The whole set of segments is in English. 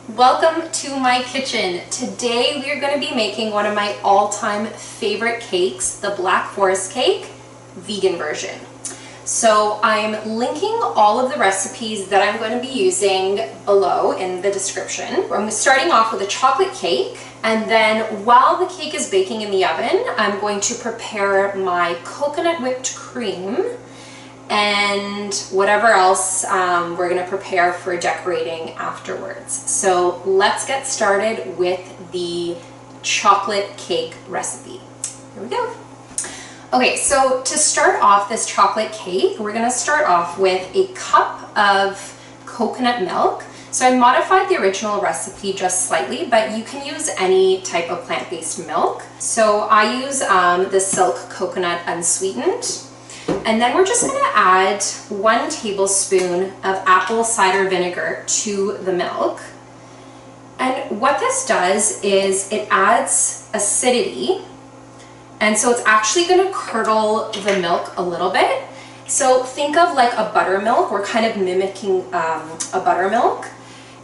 Welcome to my kitchen. Today we are going to be making one of my all-time favorite cakes, the Black Forest cake, vegan version. So I'm linking all of the recipes that I'm going to be using below in the description. I'm starting off with a chocolate cake, and then while the cake is baking in the oven, I'm going to prepare my coconut whipped cream and whatever else we're going to prepare for decorating afterwards. So let's get started with the chocolate cake recipe. Here we go. Okay, so to start off this chocolate cake, we're going to start off with a cup of coconut milk. So I modified the original recipe just slightly, but you can use any type of plant-based milk. So I use the Silk Coconut Unsweetened. And then we're just going to add 1 tablespoon of apple cider vinegar to the milk. And what this does is it adds acidity, and so it's actually going to curdle the milk a little bit. So think of like a buttermilk. We're kind of mimicking a buttermilk.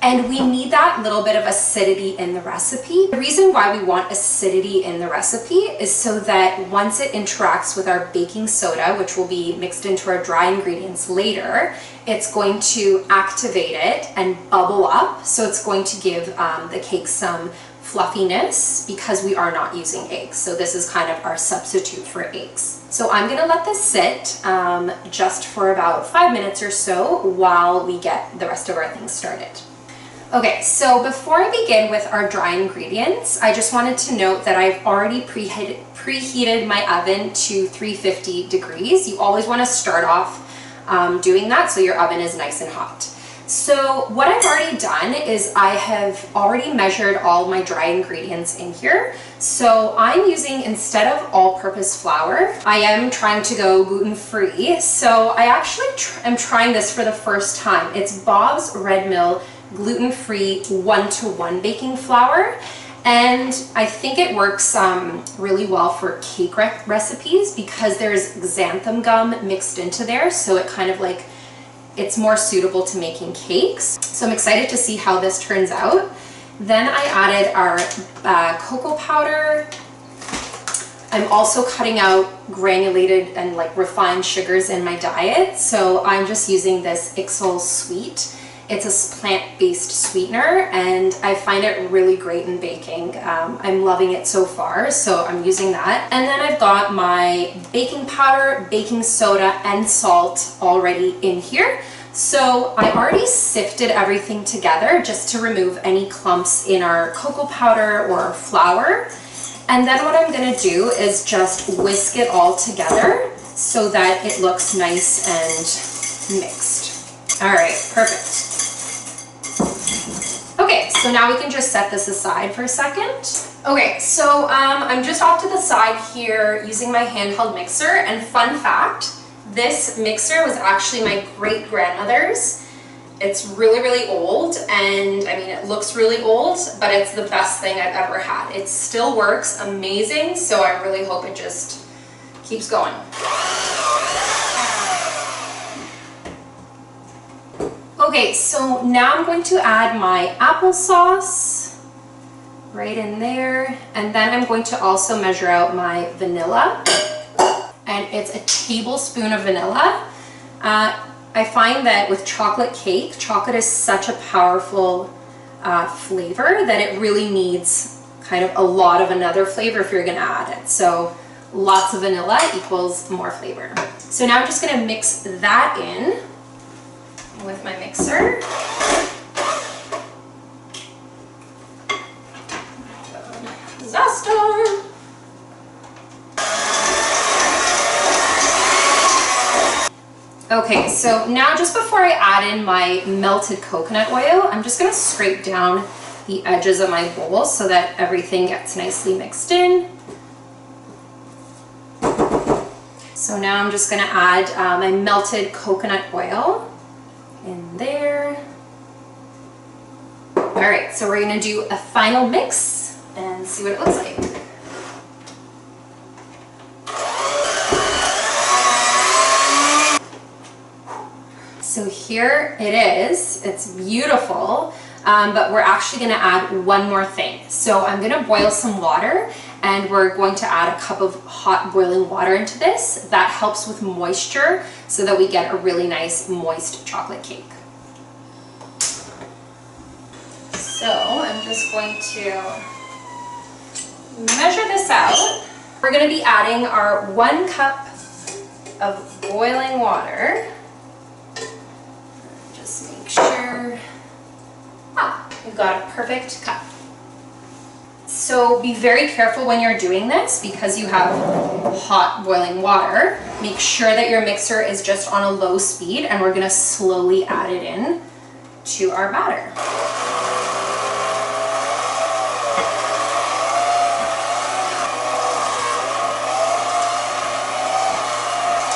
And we need that little bit of acidity in the recipe. The reason why we want acidity in the recipe is so that once it interacts with our baking soda, which will be mixed into our dry ingredients later, it's going to activate it and bubble up. So it's going to give the cake some fluffiness because we are not using eggs. So this is kind of our substitute for eggs. So I'm gonna let this sit just for about 5 minutes or so while we get the rest of our things started. Okay, so before I begin with our dry ingredients, I just wanted to note that I've already preheated my oven to 350 degrees. You always want to start off doing that so your oven is nice and hot. So what I've already done is I have already measured all my dry ingredients in here. So I'm using, instead of all-purpose flour, I am trying to go gluten-free. So I actually am trying this for the first time. It's Bob's Red Mill gluten-free 1-to-1 baking flour, and I think it works really well for cake recipes because there's xanthan gum mixed into there, so it kind of like it's more suitable to making cakes. So I'm excited to see how this turns out. Then I added our cocoa powder. I'm also cutting out granulated and like refined sugars in my diet, so I'm just using this Xylitol Sweet. It's a plant-based sweetener, and I find it really great in baking. I'm loving it so far, so I'm using that. And then I've got my baking powder, baking soda, and salt already in here. So I already sifted everything together just to remove any clumps in our cocoa powder or flour. And then what I'm gonna do is just whisk it all together so that it looks nice and mixed. All right, perfect. Okay, so now we can just set this aside for a second. Okay, so I'm just off to the side here using my handheld mixer, and fun fact, this mixer was actually my great-grandmother's. It's really, really old, and I mean, it looks really old, but it's the best thing I've ever had. It still works amazing, so I really hope it just keeps going. Okay, so now I'm going to add my applesauce right in there, and then I'm going to also measure out my vanilla, and it's a tablespoon of vanilla. I find that with chocolate cake, chocolate is such a powerful flavor that it really needs kind of a lot of another flavor if you're gonna add it. So lots of vanilla equals more flavor. So now I'm just gonna mix that in with my mixer. Disaster! Okay, so now just before I add in my melted coconut oil, I'm just gonna scrape down the edges of my bowl so that everything gets nicely mixed in. So now I'm just gonna add my melted coconut oil in there. All right, so we're gonna do a final mix and see what it looks like. So here it is. It's beautiful. but we're actually gonna add one more thing. So I'm gonna boil some water, and we're going to add a cup of hot boiling water into this. That helps with moisture so that we get a really nice moist chocolate cake. So I'm just going to measure this out. We're going to be adding our 1 cup of boiling water. Just make sure, we've got a perfect cup. So be very careful when you're doing this because you have hot boiling water. Make sure that your mixer is just on a low speed, and we're going to slowly add it in to our batter.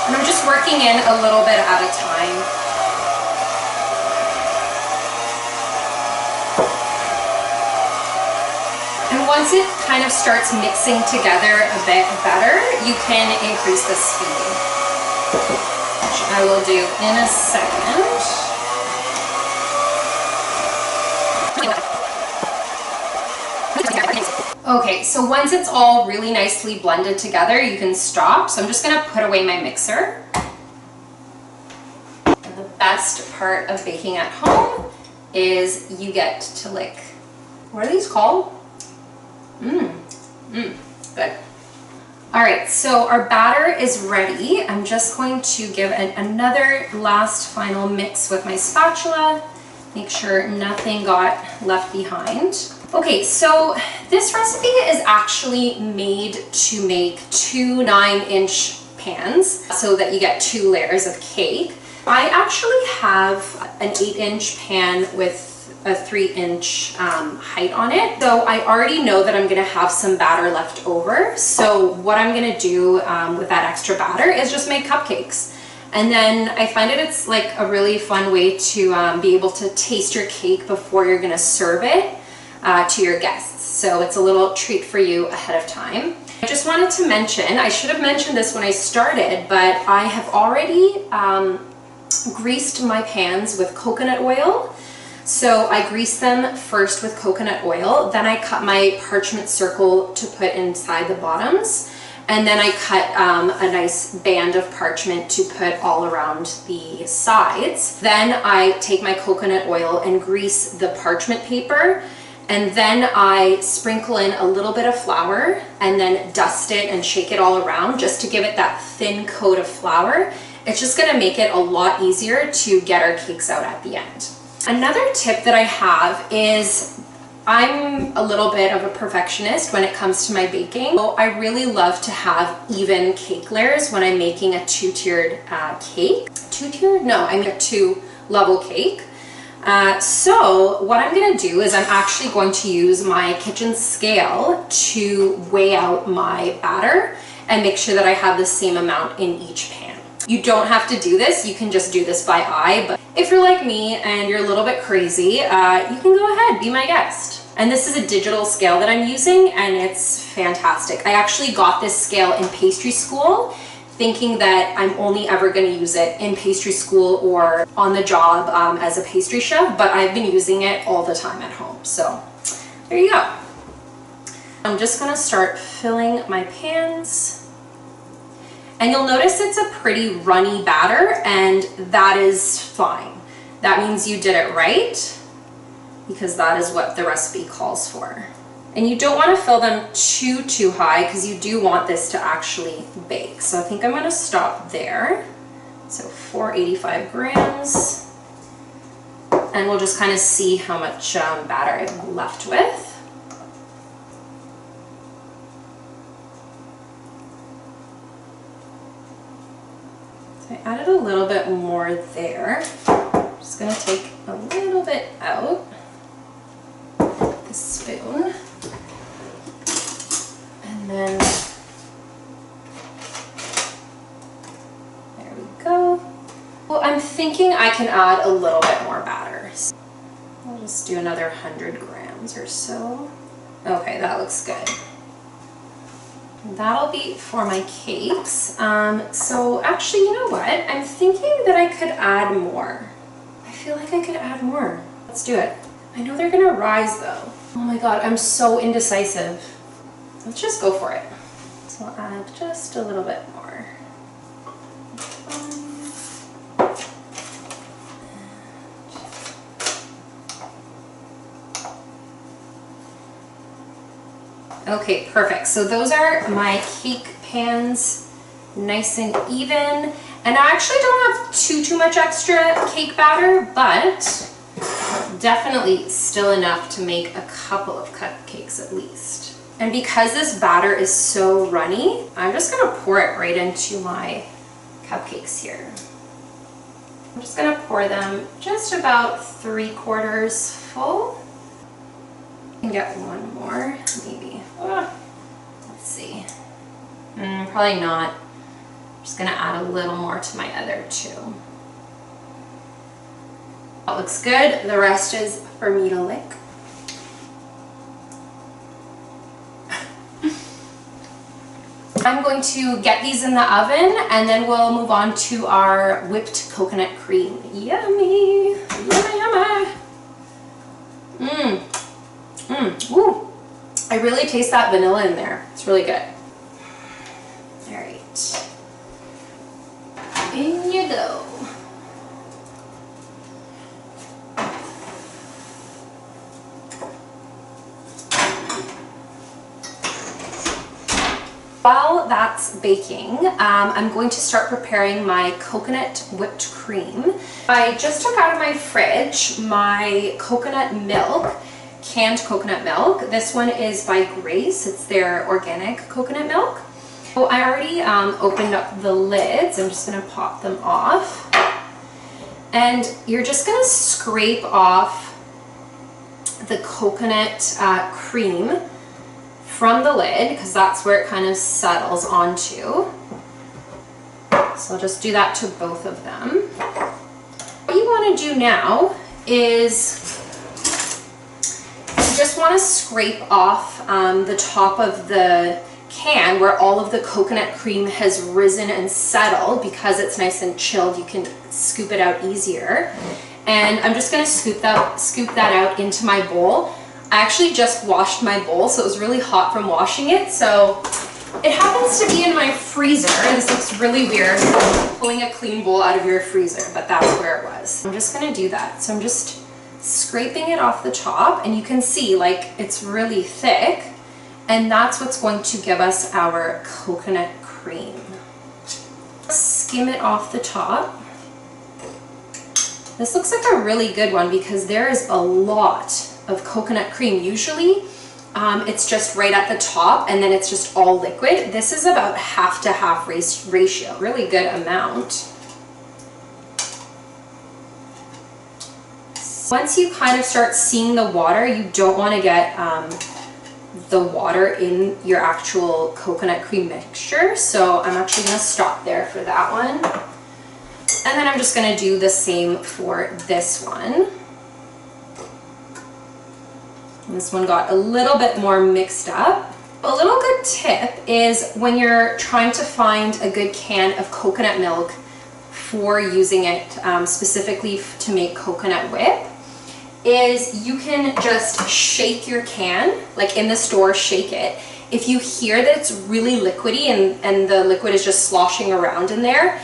And I'm just working in a little bit at a time. And once it kind of starts mixing together a bit better, you can increase the speed, which I will do in a second. Okay, so once it's all really nicely blended together, you can stop. So I'm just gonna put away my mixer. And the best part of baking at home is you get to lick, what are these called? Good. All right, so our batter is ready. I'm just going to give another last final mix with my spatula. Make sure nothing got left behind. Okay, so this recipe is actually made to make 2 9-inch pans so that you get 2 layers of cake. I actually have an 8-inch pan with a 3-inch height on it. So I already know that I'm gonna have some batter left over. So what I'm gonna do with that extra batter is just make cupcakes. And then I find it's like a really fun way to be able to taste your cake before you're gonna serve it to your guests. So it's a little treat for you ahead of time. I just wanted to mention, I should have mentioned this when I started, but I have already greased my pans with coconut oil. So I grease them first with coconut oil, then I cut my parchment circle to put inside the bottoms, and then I cut a nice band of parchment to put all around the sides. Then I take my coconut oil and grease the parchment paper, and then I sprinkle in a little bit of flour and then dust it and shake it all around just to give it that thin coat of flour. It's just gonna make it a lot easier to get our cakes out at the end. Another tip that I have is I'm a little bit of a perfectionist when it comes to my baking. So I really love to have even cake layers when I'm making a 2-tiered cake. 2-tiered? No, I mean a 2-level cake. So what I'm gonna do is I'm actually going to use my kitchen scale to weigh out my batter and make sure that I have the same amount in each pan. You don't have to do this, you can just do this by eye, but if you're like me and you're a little bit crazy, you can go ahead, be my guest. And this is a digital scale that I'm using, and it's fantastic. I actually got this scale in pastry school, thinking that I'm only ever going to use it in pastry school or on the job as a pastry chef, but I've been using it all the time at home. So there you go. I'm just going to start filling my pans. And you'll notice it's a pretty runny batter, and that is fine. That means you did it right, because that is what the recipe calls for. And you don't want to fill them too high, because you do want this to actually bake. So I think I'm going to stop there. So 485 grams. And we'll just kind of see how much batter I'm left with. I added a little bit more there. I'm just going to take a little bit out with the spoon. And then there we go. Well, I'm thinking I can add a little bit more batter. So I'll just do another 100 grams or so. Okay, that looks good. That'll be for my cakes. So actually, you know what? I'm thinking that I could add more. I feel like I could add more. Let's do it. I know they're gonna rise though. Oh my god, I'm so indecisive. Let's just go for it. So I'll add just a little bit more. Okay, perfect. So those are my cake pans, nice and even. And I actually don't have too much extra cake batter, but definitely still enough to make a couple of cupcakes at least. And because this batter is so runny, I'm just gonna pour it right into my cupcakes here. I'm just gonna pour them just about 3/4 full. I can get one more, maybe. Let's see. Probably not. I'm just gonna add a little more to my other two. That looks good. The rest is for me to lick. I'm going to get these in the oven and then we'll move on to our whipped coconut cream. Yummy! Yummy, yummy! Ooh! I really taste that vanilla in there. It's really good. Alright. In you go. While that's baking, I'm going to start preparing my coconut whipped cream. I just took out of my fridge my coconut milk, canned coconut milk. This one is by Grace. It's their organic coconut milk. So I already opened up the lids. I'm just going to pop them off. And you're just going to scrape off the coconut cream from the lid, because that's where it kind of settles onto. So I'll just do that to both of them. What you want to do now is you just want to scrape off the top of the can where all of the coconut cream has risen and settled. Because it's nice and chilled, you can scoop it out easier. And I'm just going to scoop that out into my bowl. I actually just washed my bowl, so it was really hot from washing it. So it happens to be in my freezer. This looks really weird, pulling a clean bowl out of your freezer, but that's where it was. I'm just going to do that. So I'm just scraping it off the top, and you can see like it's really thick, and that's what's going to give us our coconut cream. Skim it off the top. This looks like a really good one because there is a lot of coconut cream. Usually it's just right at the top and then it's just all liquid. This is about half to half ratio, really good amount. Once you kind of start seeing the water, you don't want to get the water in your actual coconut cream mixture, so I'm actually going to stop there for that one. And then I'm just going to do the same for this one. This one got a little bit more mixed up. A little good tip is when you're trying to find a good can of coconut milk for using it specifically to make coconut whip, is you can just shake your can, like in the store, shake it. If you hear that it's really liquidy and the liquid is just sloshing around in there,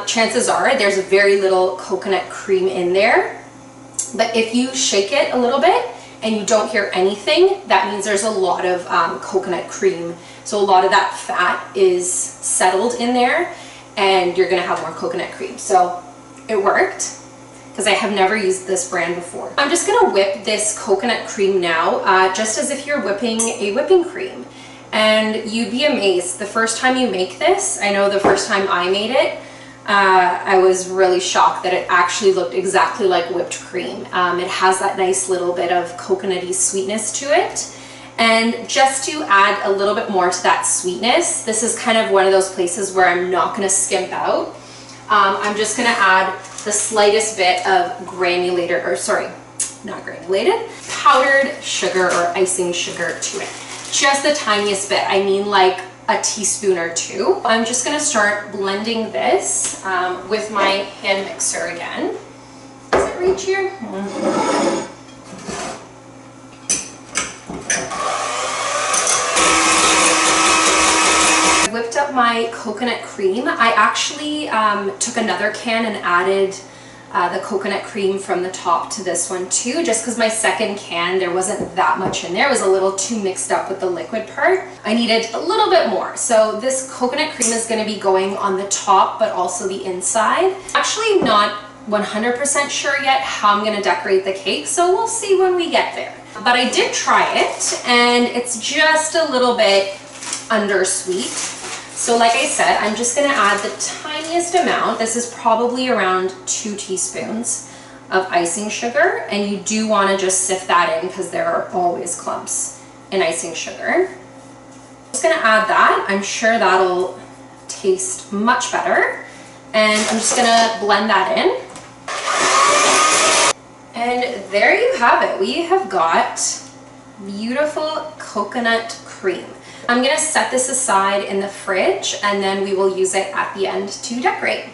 chances are there's very little coconut cream in there. But if you shake it a little bit and you don't hear anything, that means there's a lot of coconut cream. So a lot of that fat is settled in there and you're gonna have more coconut cream. So it worked, because I have never used this brand before. I'm just gonna whip this coconut cream now, just as if you're whipping a whipping cream. And you'd be amazed the first time you make this. I know the first time I made it, I was really shocked that it actually looked exactly like whipped cream. It has that nice little bit of coconutty sweetness to it. And just to add a little bit more to that sweetness, this is kind of one of those places where I'm not gonna skimp out. I'm just gonna add the slightest bit of granulated, or sorry, not granulated, powdered sugar or icing sugar to it. Just the tiniest bit, I mean like a teaspoon or two. I'm just gonna start blending this with my hand mixer again. Does it reach here? my coconut cream. I actually took another can and added the coconut cream from the top to this one too, just because my second can, there wasn't that much in there. It was a little too mixed up with the liquid part. I needed a little bit more. So this coconut cream is going to be going on the top, but also the inside. Actually not 100% sure yet how I'm going to decorate the cake, so we'll see when we get there. But I did try it, and it's just a little bit undersweet. So like I said, I'm just going to add the tiniest amount. This is probably around 2 teaspoons of icing sugar, and you do want to just sift that in because there are always clumps in icing sugar. I'm just going to add that. I'm sure that'll taste much better, and I'm just going to blend that in. And there you have it. We have got beautiful coconut cream. I'm going to set this aside in the fridge, and then we will use it at the end to decorate.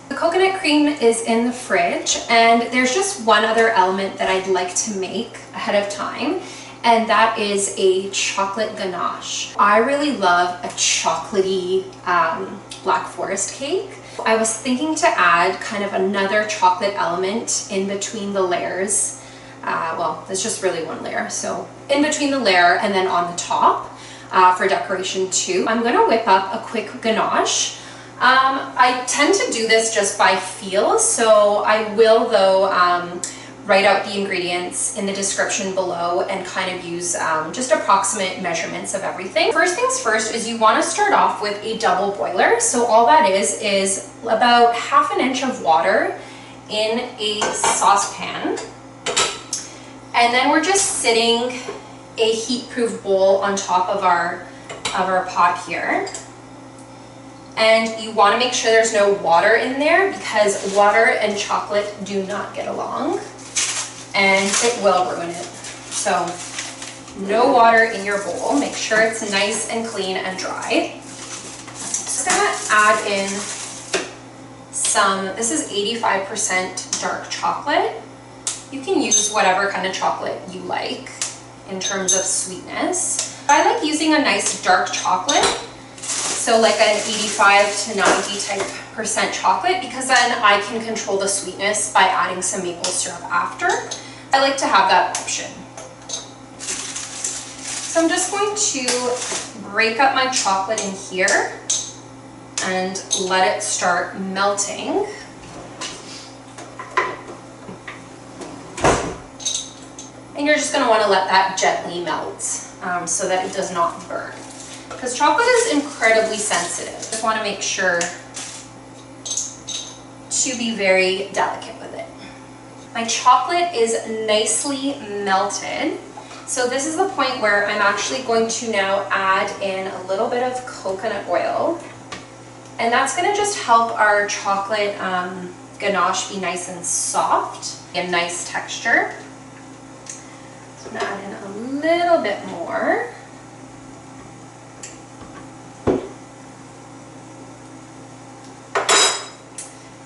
The coconut cream is in the fridge, and there's just one other element that I'd like to make ahead of time, and that is a chocolate ganache. I really love a chocolatey Black Forest cake. I was thinking to add kind of another chocolate element in between the layers. Well, it's just really one layer, so in between the layer and then on the top for decoration too. I'm going to whip up a quick ganache. I tend to do this just by feel, so I will though write out the ingredients in the description below and kind of use just approximate measurements of everything. First things first is you want to start off with a double boiler. So all that is about ½ inch of water in a saucepan. And then we're just sitting a heat-proof bowl on top of our pot here. And you want to make sure there's no water in there because water and chocolate do not get along, and it will ruin it. So no water in your bowl. Make sure it's nice and clean and dry. Just gonna add in some, this is 85% dark chocolate. You can use whatever kind of chocolate you like in terms of sweetness. I like using a nice dark chocolate, so like an 85 to 90 type % chocolate, because then I can control the sweetness by adding some maple syrup after. I like to have that option. So I'm just going to break up my chocolate in here and let it start melting. And you're just going to want to let that gently melt so that it does not burn. Because chocolate is incredibly sensitive. Just want to make sure to be very delicate with it. My chocolate is nicely melted. So this is the point where I'm actually going to now add in a little bit of coconut oil. And that's going to just help our chocolate ganache be nice and soft and nice texture. I'm going to add in a little bit more.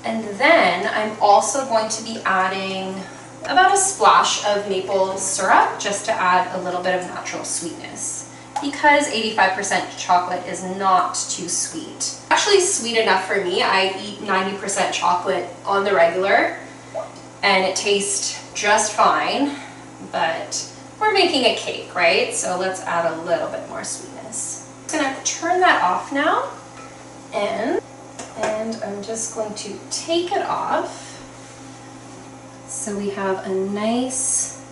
And then I'm also going to be adding about a splash of maple syrup just to add a little bit of natural sweetness, because 85% chocolate is not too sweet. Actually sweet enough for me. I eat 90% chocolate on the regular and it tastes just fine, but we're making a cake, right? So let's add a little bit more sweetness. I'm gonna turn that off now, and I'm just going to take it off. So we have a nice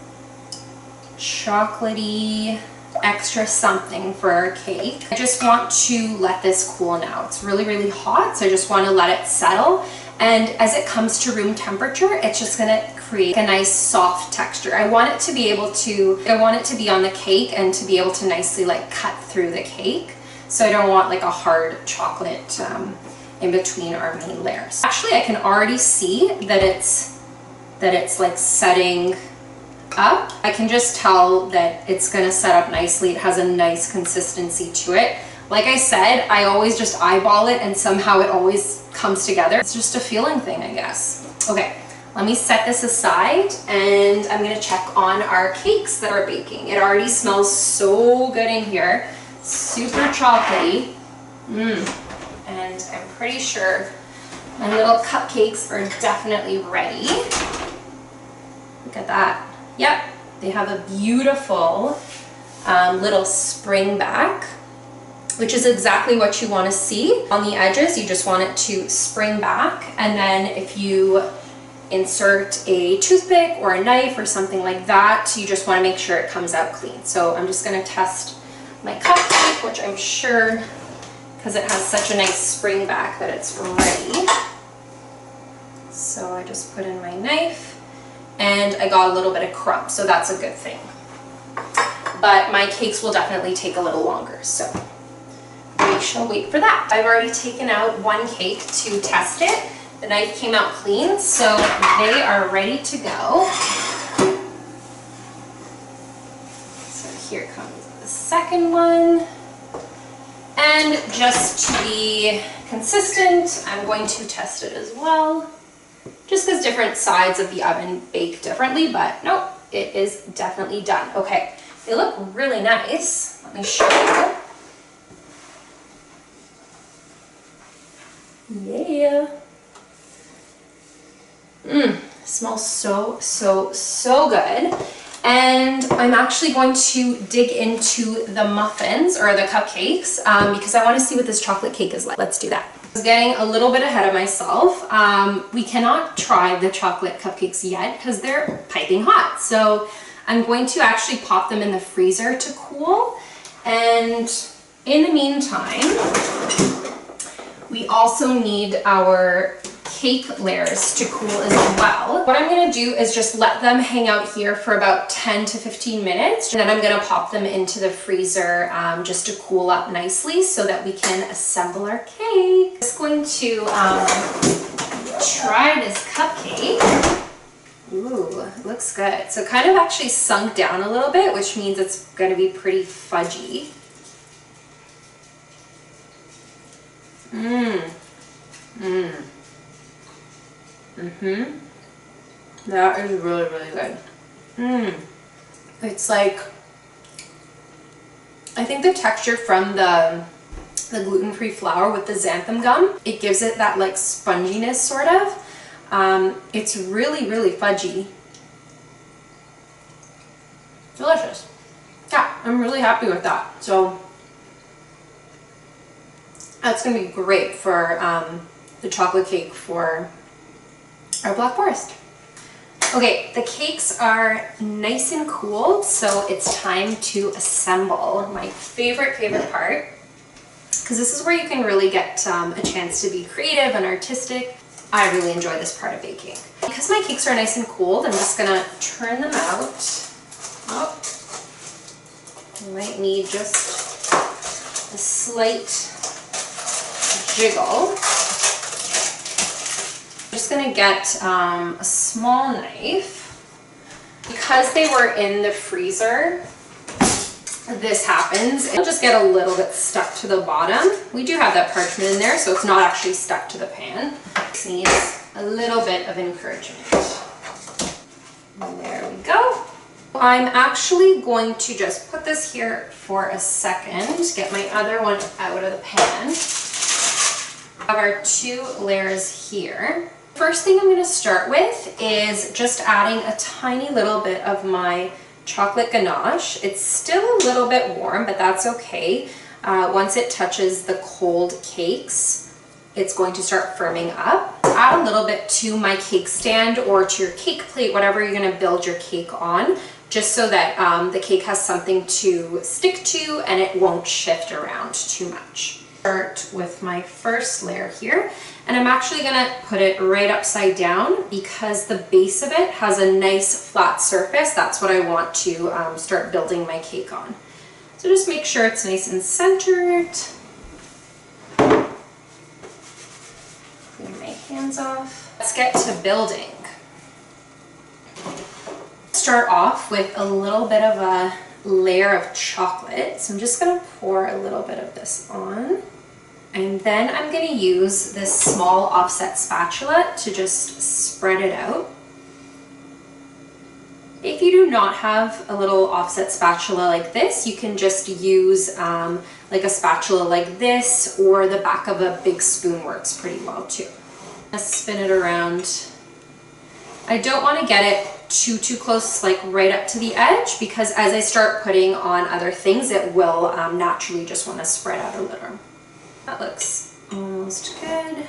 chocolatey extra something for our cake. I just want to let this cool now. It's really, really hot, so I just want to let it settle. And as it comes to room temperature, it's just gonna create a nice soft texture. I want it to be on the cake and to be able to nicely like cut through the cake. So I don't want like a hard chocolate in between our main layers. Actually, I can already see that it's like setting up. I can just tell that it's gonna set up nicely. It has a nice consistency to it. Like I said, I always just eyeball it and somehow it always comes together. It's just a feeling thing, I guess. Okay, let me set this aside and I'm gonna check on our cakes that are baking. It already smells so good in here. Super chocolatey. And I'm pretty sure my little cupcakes are definitely ready. Look at that. Yep, they have a beautiful little spring back, which is exactly what you want to see. On the edges, you just want it to spring back, and then if you insert a toothpick or a knife or something like that, you just want to make sure it comes out clean. So I'm just going to test my cupcake, which I'm sure, because it has such a nice spring back, that it's ready. So I just put in my knife, and I got a little bit of crumb, so that's a good thing. But my cakes will definitely take a little longer, so we shall wait for that. I've already taken out one cake to test it. The knife came out clean, so they are ready to go. So here comes the second one. And just to be consistent, I'm going to test it as well. Just because different sides of the oven bake differently, but nope, it is definitely done. Okay, they look really nice. Let me show you. Yeah. Smells so good. And I'm actually going to dig into the muffins or the cupcakes because I want to see what this chocolate cake is like. Let's do that. I was getting a little bit ahead of myself. We cannot try the chocolate cupcakes yet because they're piping hot. So I'm going to actually pop them in the freezer to cool. And in the meantime, we also need our cake layers to cool as well. What I'm going to do is just let them hang out here for about 10 to 15 minutes, and then I'm going to pop them into the freezer just to cool up nicely so that we can assemble our cake. I'm just going to try this cupcake. Ooh, it looks good. So kind of actually sunk down a little bit, which means it's going to be pretty fudgy. That is really, really good. It's like, I think the texture from the gluten-free flour with the xanthan gum, it gives it that like sponginess sort of. It's really, really fudgy. Delicious. Yeah, I'm really happy with that. So that's gonna be great for the chocolate cake for our Black Forest. Okay, the cakes are nice and cool, so it's time to assemble. My favorite part, because this is where you can really get a chance to be creative and artistic. I really enjoy this part of baking. Because my cakes are nice and cooled, I'm just gonna turn them out. Oh, you might need just a slight jiggle. I'm just going to get a small knife. Because they were in the freezer, this happens. It'll just get a little bit stuck to the bottom. We do have that parchment in there, so it's not actually stuck to the pan. It needs a little bit of encouragement. And there we go. I'm actually going to just put this here for a second, get my other one out of the pan. We have our two layers here. First thing I'm going to start with is just adding a tiny little bit of my chocolate ganache. It's still a little bit warm, but that's okay. Once it touches the cold cakes, it's going to start firming up. Add a little bit to my cake stand or to your cake plate, whatever you're going to build your cake on, just so that the cake has something to stick to and it won't shift around too much. Start with my first layer here, and I'm actually going to put it right upside down because the base of it has a nice flat surface. That's what I want to start building my cake on. So just make sure it's nice and centered. Clean my hands off. Let's get to building. Start off with a little bit of a layer of chocolate. So I'm just going to pour a little bit of this on. And then I'm going to use this small offset spatula to just spread it out. If you do not have a little offset spatula like this, you can just use like a spatula like this, or the back of a big spoon works pretty well too. Let's spin it around. I don't want to get it too close, like right up to the edge, because as I start putting on other things, it will naturally just want to spread out a little. That looks almost good.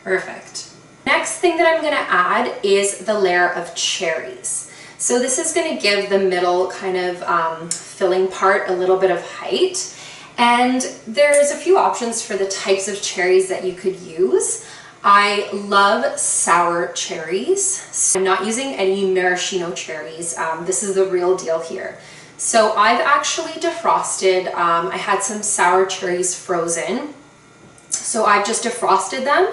Perfect. Next thing that I'm going to add is the layer of cherries. So this is going to give the middle kind of filling part a little bit of height. And there's a few options for the types of cherries that you could use. I love sour cherries. So I'm not using any maraschino cherries. This is the real deal here. So I've actually defrosted, I had some sour cherries frozen. So I've just defrosted them,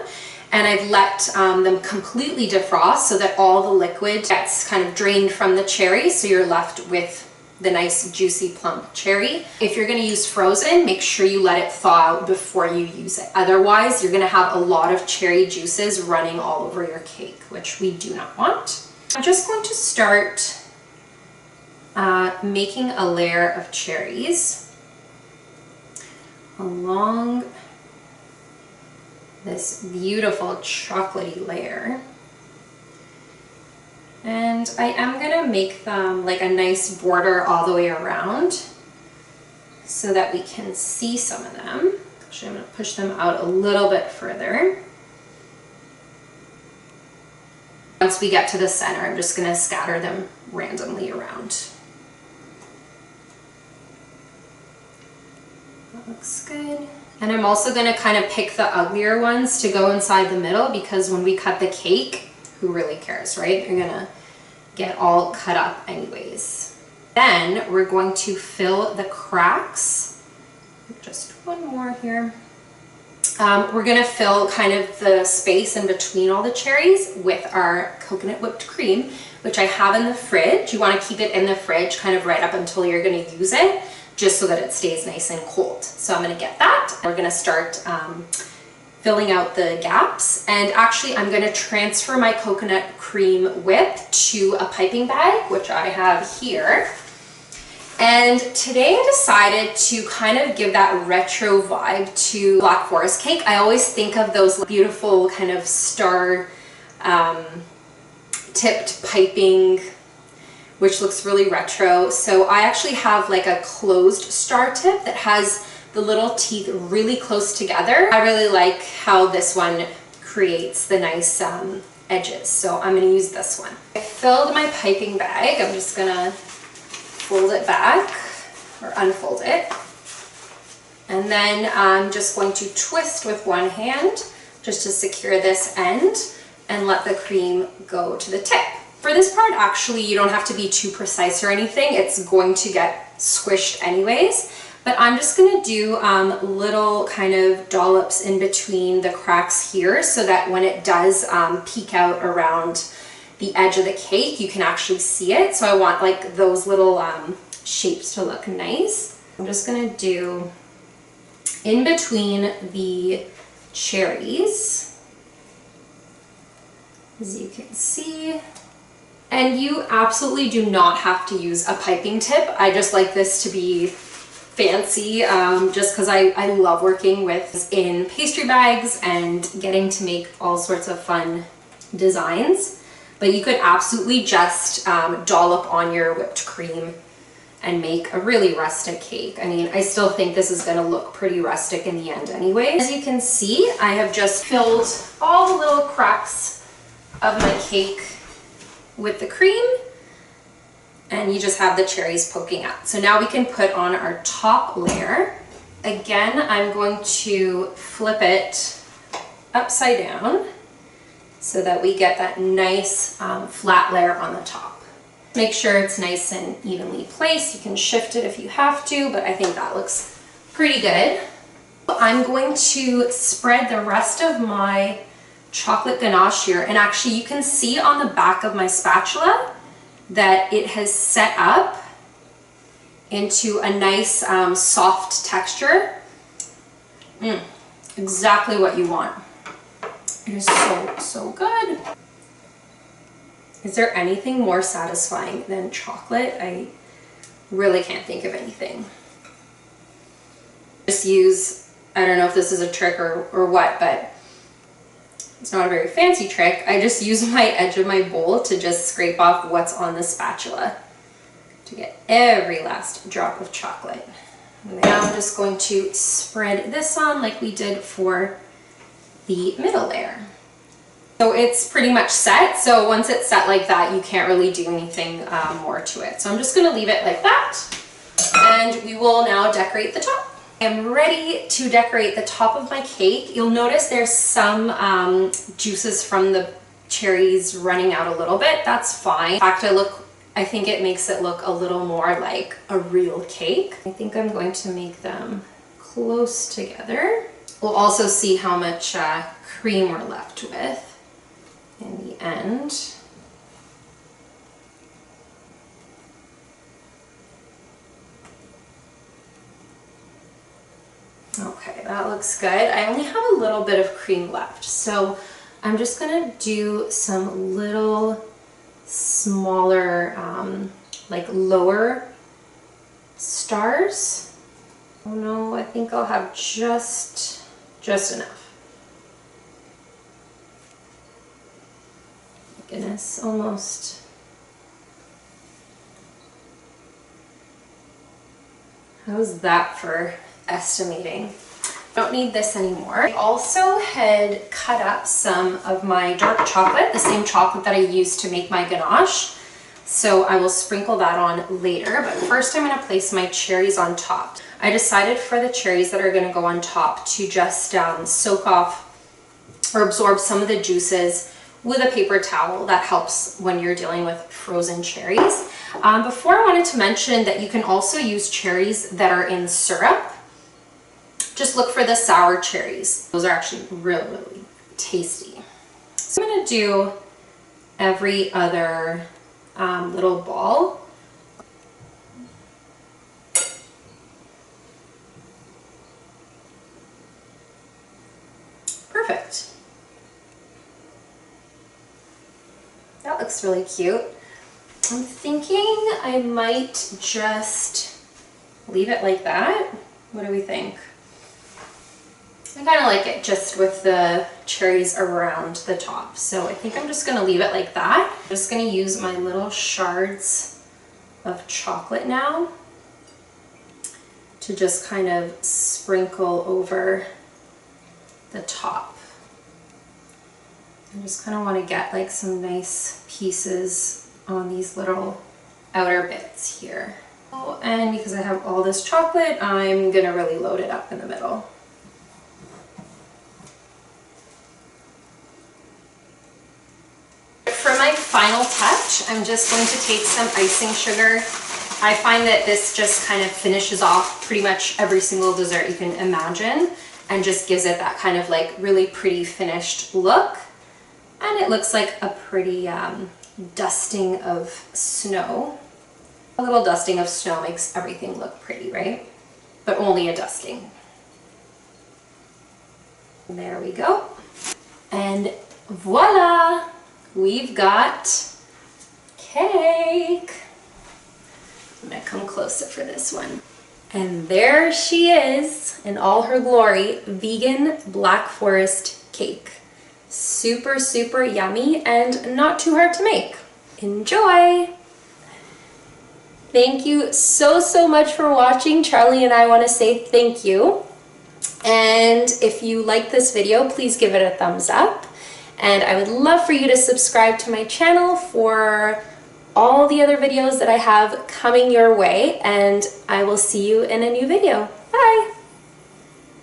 and I've let them completely defrost so that all the liquid gets kind of drained from the cherry, so you're left with the nice juicy plump cherry. If you're going to use frozen, make sure you let it thaw out before you use it. Otherwise, you're going to have a lot of cherry juices running all over your cake, which we do not want. I'm just going to start making a layer of cherries along this beautiful chocolatey layer. And I am gonna make them like a nice border all the way around so that we can see some of them. Actually, I'm gonna push them out a little bit further. Once we get to the center, I'm just gonna scatter them randomly around. That looks good. And I'm also gonna kind of pick the uglier ones to go inside the middle, because when we cut the cake, who really cares, right? You're gonna get all cut up anyways. Then we're going to fill the cracks. Just one more here. We're gonna fill kind of the space in between all the cherries with our coconut whipped cream, which I have in the fridge. You wanna keep it in the fridge kind of right up until you're gonna use it, just so that it stays nice and cold. So I'm gonna get that. We're gonna start filling out the gaps, and actually I'm going to transfer my coconut cream whip to a piping bag, which I have here. And today I decided to kind of give that retro vibe to Black Forest cake. I always think of those beautiful kind of star tipped piping, which looks really retro. So I actually have like a closed star tip that has the little teeth really close together. I really like how this one creates the nice edges, so I'm gonna use this one. I filled my piping bag. I'm just gonna fold it back, or unfold it. And then I'm just going to twist with one hand just to secure this end and let the cream go to the tip. For this part, actually, you don't have to be too precise or anything. It's going to get squished anyways. But I'm just gonna do little kind of dollops in between the cracks here, so that when it does peek out around the edge of the cake, you can actually see it. So I want like those little shapes to look nice. I'm just gonna do in between the cherries, as you can see. And you absolutely do not have to use a piping tip. I just like this to be fancy, just because I love working with in pastry bags and getting to make all sorts of fun designs. But you could absolutely just dollop on your whipped cream and make a really rustic cake. I mean, I still think this is going to look pretty rustic in the end anyway. As you can see, I have just filled all the little cracks of my cake with the cream, and you just have the cherries poking out. So now we can put on our top layer. Again, I'm going to flip it upside down so that we get that nice flat layer on the top. Make sure it's nice and evenly placed. You can shift it if you have to, but I think that looks pretty good. I'm going to spread the rest of my chocolate ganache here, and actually you can see on the back of my spatula that it has set up into a nice soft texture. Exactly what you want. It is so, so good. Is there anything more satisfying than chocolate? I really can't think of anything. Just use, I don't know if this is a trick or what, but it's not a very fancy trick. I just use my edge of my bowl to just scrape off what's on the spatula to get every last drop of chocolate. And now I'm just going to spread this on like we did for the middle layer. So it's pretty much set. So once it's set like that, you can't really do anything more to it. So I'm just going to leave it like that, and we will now decorate the top. I'm ready to decorate the top of my cake. You'll notice there's some juices from the cherries running out a little bit. That's fine. In fact, I think it makes it look a little more like a real cake. I think I'm going to make them close together. We'll also see how much cream we're left with in the end. Okay, that looks good. I only have a little bit of cream left, so I'm just gonna do some little smaller, like lower stars. Oh no, I think I'll have just enough. Goodness, almost. How's that for estimating? Don't need this anymore. I also had cut up some of my dark chocolate, the same chocolate that I used to make my ganache. So I will sprinkle that on later, but first I'm going to place my cherries on top. I decided for the cherries that are going to go on top to just soak off or absorb some of the juices with a paper towel. That helps when you're dealing with frozen cherries. Before, I wanted to mention that you can also use cherries that are in syrup. Just look for the sour cherries. Those are actually really, really tasty. So I'm going to do every other little ball. Perfect. That looks really cute. I'm thinking I might just leave it like that. What do we think? I kind of like it just with the cherries around the top. So I think I'm just going to leave it like that. I'm just going to use my little shards of chocolate now to just kind of sprinkle over the top. I just kind of want to get like some nice pieces on these little outer bits here. Oh, and because I have all this chocolate, I'm going to really load it up in the middle. For my final touch, I'm just going to take some icing sugar. I find that this just kind of finishes off pretty much every single dessert you can imagine and just gives it that kind of like really pretty finished look. And it looks like a pretty dusting of snow. A little dusting of snow makes everything look pretty, right? But only a dusting. There we go. And voila! We've got cake. I'm gonna come closer for this one. And there she is in all her glory, vegan Black Forest cake. Super, super yummy and not too hard to make. Enjoy! Thank you so, so much for watching. Charlie and I want to say thank you. And if you like this video, please give it a thumbs up. And I would love for you to subscribe to my channel for all the other videos that I have coming your way. And I will see you in a new video. Bye!